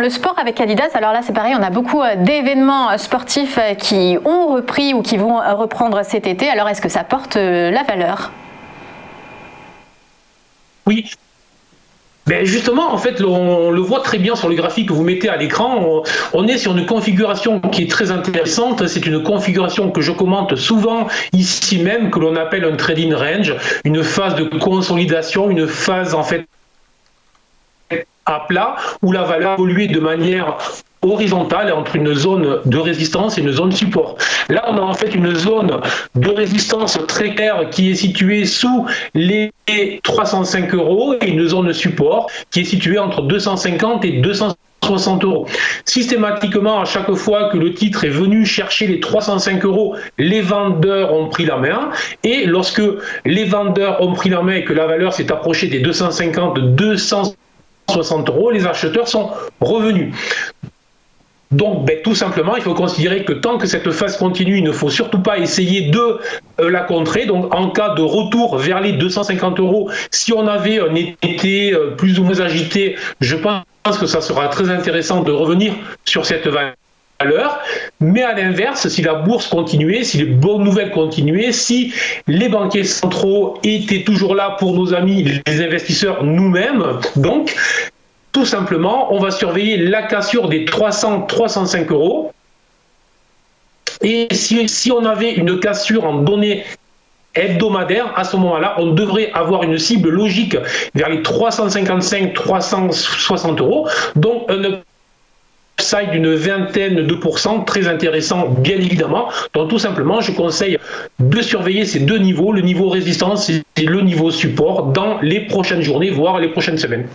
le sport avec Adidas, alors là c'est pareil, on a beaucoup d'événements sportifs qui ont repris ou qui vont reprendre cet été. Alors est-ce que ça porte la valeur? Oui. Ben justement, en fait, on le voit très bien sur le graphique que vous mettez à l'écran. On est sur une configuration qui est très intéressante. C'est une configuration que je commente souvent ici même, que l'on appelle un trading range, une phase de consolidation, une phase en fait à plat où la valeur évolue de manière horizontale entre une zone de résistance et une zone support. Là, on a en fait une zone de résistance très claire qui est située sous les 305 € et une zone support qui est située entre 250 et 260 €. Systématiquement, à chaque fois que le titre est venu chercher les 305 €, les vendeurs ont pris la main. Et lorsque les vendeurs ont pris la main et que la valeur s'est approchée des 250, 260 €, les acheteurs sont revenus. Donc, tout simplement, il faut considérer que tant que cette phase continue, il ne faut surtout pas essayer de la contrer. Donc, en cas de retour vers les 250 €, si on avait un été plus ou moins agité, je pense que ça sera très intéressant de revenir sur cette valeur. Mais à l'inverse, si la bourse continuait, si les bonnes nouvelles continuaient, si les banquiers centraux étaient toujours là pour nos amis, les investisseurs, nous-mêmes, donc, tout simplement, on va surveiller la cassure des 300-305 €. Et si on avait une cassure en données hebdomadaires, à ce moment-là, on devrait avoir une cible logique vers les 355-360 €. Donc, un upside d'une vingtaine de %, très intéressant, bien évidemment. Donc, tout simplement, je conseille de surveiller ces deux niveaux, le niveau résistance et le niveau support, dans les prochaines journées, voire les prochaines semaines.